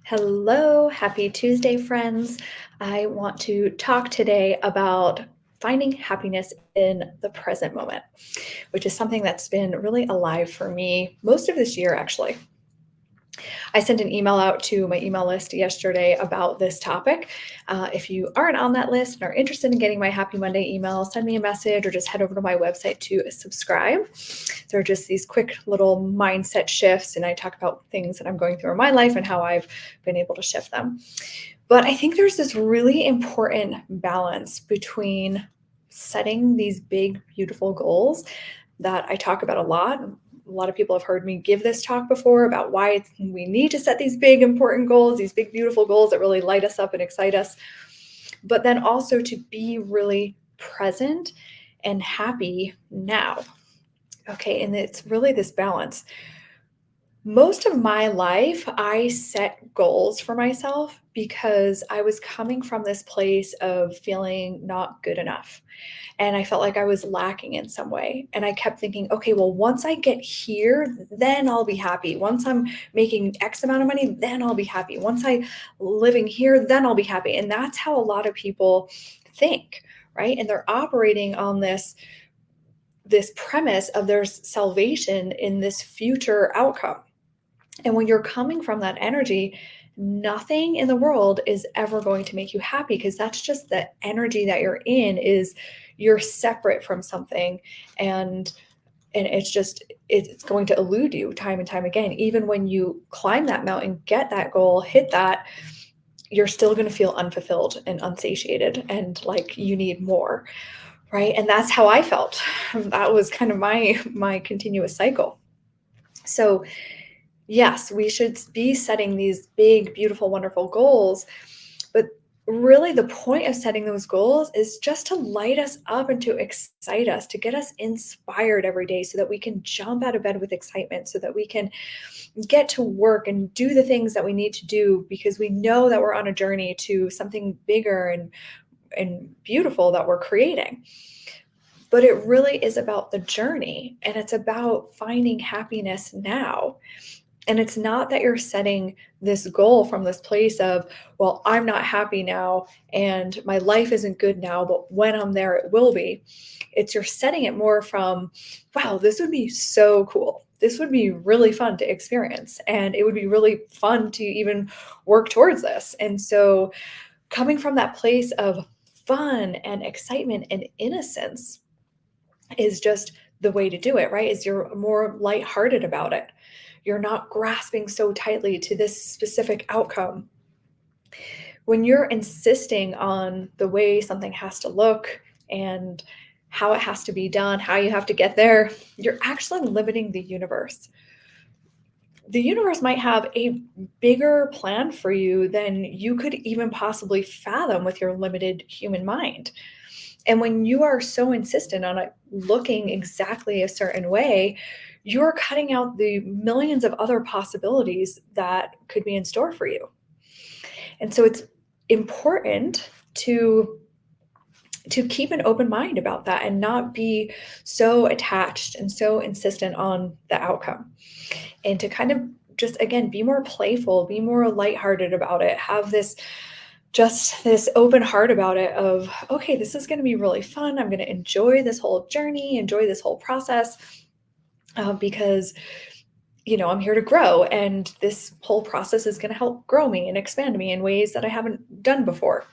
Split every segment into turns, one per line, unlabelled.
Hello, happy Tuesday, friends. I want to talk today about finding happiness in the present moment, which is something that's been really alive for me most of this year, actually. I sent an email out to my email list yesterday about this topic. If you aren't on that list and are interested in getting my Happy Monday email, send me a message or just head over to my website to subscribe. There are just these quick little mindset shifts, and I talk about things that I'm going through in my life and how I've been able to shift them. But I think there's this really important balance between setting these big, beautiful goals that I talk about a lot. A lot of people have heard me give this talk before about why we need to set these big, important goals, these big, beautiful goals that really light us up and excite us. But then also to be really present and happy now. Okay. And it's really this balance. Most of my life, I set goals for myself because I was coming from this place of feeling not good enough. And I felt like I was lacking in some way. And I kept thinking, okay, well, once I get here, then I'll be happy. Once I'm making X amount of money, then I'll be happy. Once I living here, then I'll be happy. And that's how a lot of people think, right? And they're operating on this premise of their salvation in this future outcome. And when you're coming from that energy, nothing in the world is ever going to make you happy because that's just the energy that you're in is you're separate from something, and it's going to elude you time and time again. Even when you climb that mountain, get that goal, hit that, you're still going to feel unfulfilled and unsatiated and like you need more, right? And that's how I felt. That was kind of my continuous cycle. So yes, we should be setting these big, beautiful, wonderful goals. But really, the point of setting those goals is just to light us up and to excite us, to get us inspired every day so that we can jump out of bed with excitement, so that we can get to work and do the things that we need to do because we know that we're on a journey to something bigger and beautiful that we're creating. But it really is about the journey, and it's about finding happiness now. And it's not that you're setting this goal from this place of, well, I'm not happy now and my life isn't good now, but when I'm there, it will be. It's you're setting it more from, wow, this would be so cool. This would be really fun to experience. And it would be really fun to even work towards this. And so coming from that place of fun and excitement and innocence is just the way to do it, right? Is you're more lighthearted about it. You're not grasping so tightly to this specific outcome. When you're insisting on the way something has to look and how it has to be done, how you have to get there, you're actually limiting the universe. The universe might have a bigger plan for you than you could even possibly fathom with your limited human mind. And when you are so insistent on it looking exactly a certain way, you're cutting out the millions of other possibilities that could be in store for you. And so it's important to keep an open mind about that and not be so attached and so insistent on the outcome. And to kind of just again be more playful, be more lighthearted about it, have this open heart about it of, okay, this is going to be really fun. I'm going to enjoy this whole journey, enjoy this whole process because, I'm here to grow. And this whole process is going to help grow me and expand me in ways that I haven't done before.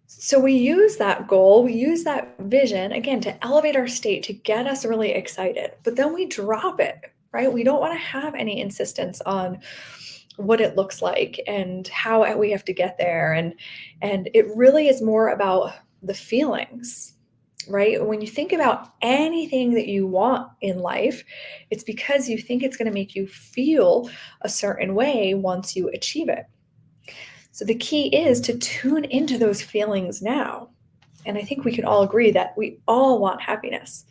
So we use that goal, we use that vision, again, to elevate our state, to get us really excited. But then we drop it, right? We don't want to have any insistence on what it looks like and how we have to get there. And it really is more about the feelings, right? When you think about anything that you want in life, it's because you think it's going to make you feel a certain way once you achieve it. So the key is to tune into those feelings now. And I think we can all agree that we all want happiness.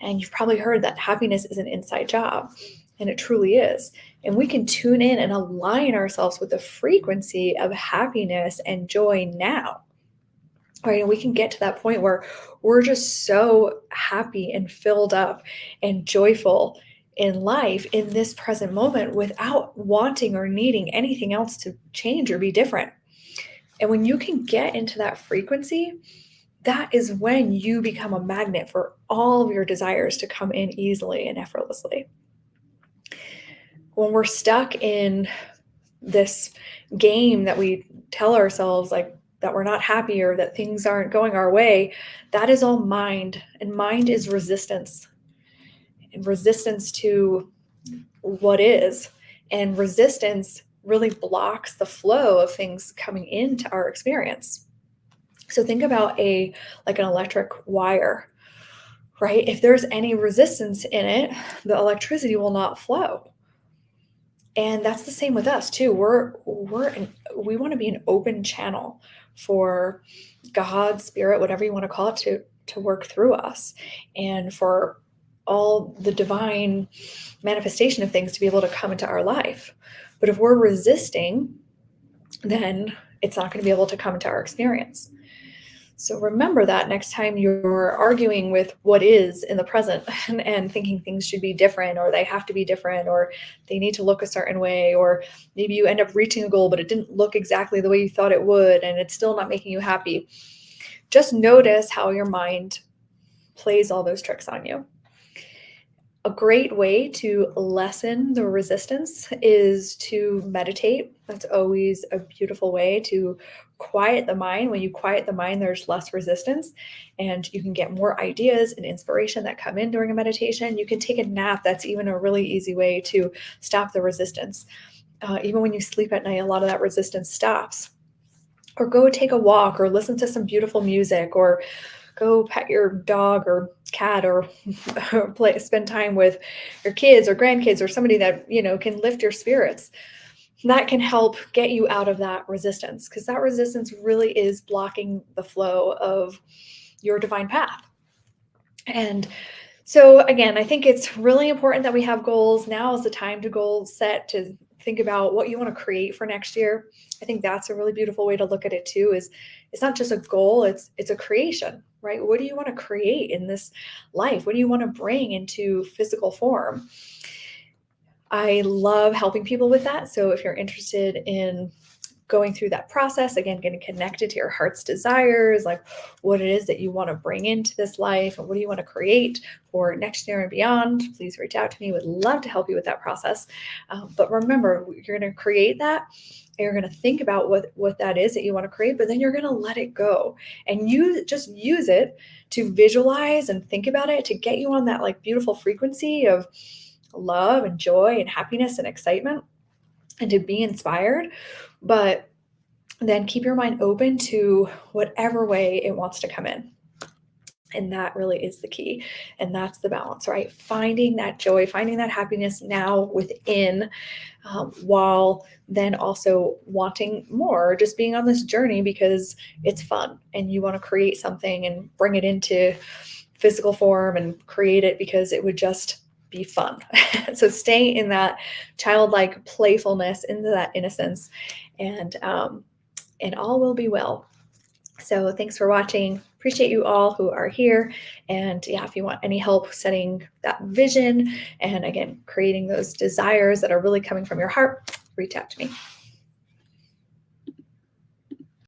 And you've probably heard that happiness is an inside job, and it truly is. And we can tune in and align ourselves with the frequency of happiness and joy now. Right? And we can get to that point where we're just so happy and filled up and joyful in life in this present moment without wanting or needing anything else to change or be different. And when you can get into that frequency, that is when you become a magnet for all of your desires to come in easily and effortlessly. When we're stuck in this game that we tell ourselves, like, that we're not happy or that things aren't going our way, that is all mind. And mind is resistance, and resistance to what is. And resistance really blocks the flow of things coming into our experience. So think about an electric wire, right? If there's any resistance in it, the electricity will not flow. And that's the same with us too. We want to be an open channel for God, spirit, whatever you want to call it, to work through us, and for all the divine manifestation of things to be able to come into our life. But if we're resisting, then it's not going to be able to come into our experience. So remember that next time you're arguing with what is in the present and thinking things should be different, or they have to be different, or they need to look a certain way, or maybe you end up reaching a goal, but it didn't look exactly the way you thought it would, and it's still not making you happy. Just notice how your mind plays all those tricks on you. A great way to lessen the resistance is to meditate. That's always a beautiful way to quiet the mind. When you quiet the mind, there's less resistance, and you can get more ideas and inspiration that come in during a meditation. You can take a nap. That's even a really easy way to stop the resistance. Even when you sleep at night, a lot of that resistance stops. Or go take a walk, or listen to some beautiful music, or go pet your dog or cat, or spend time with your kids or grandkids, or somebody that, can lift your spirits. That can help get you out of that resistance, because that resistance really is blocking the flow of your divine path. And so again, I think it's really important that we have goals. Now is the time to goal set, to think about what you want to create for next year. I think that's a really beautiful way to look at it too, is it's not just a goal, it's a creation, right? What do you want to create in this life? What do you want to bring into physical form? I love helping people with that. So if you're interested in going through that process, again, getting connected to your heart's desires, like what it is that you want to bring into this life and what do you want to create for next year and beyond, please reach out to me. Would love to help you with that process. But remember, you're going to create that. And you're going to think about what that is that you want to create, but then you're going to let it go, and you just use it to visualize and think about it, to get you on that like beautiful frequency of love and joy and happiness and excitement, and to be inspired. But then keep your mind open to whatever way it wants to come in. And that really is the key. And that's the balance, right? Finding that joy, finding that happiness now within, while then also wanting more, just being on this journey because it's fun and you want to create something and bring it into physical form and create it because it would just be fun. So stay in that childlike playfulness, into that innocence, and all will be well. So thanks for watching. Appreciate you all who are here. And yeah, if you want any help setting that vision and again, creating those desires that are really coming from your heart, reach out to me.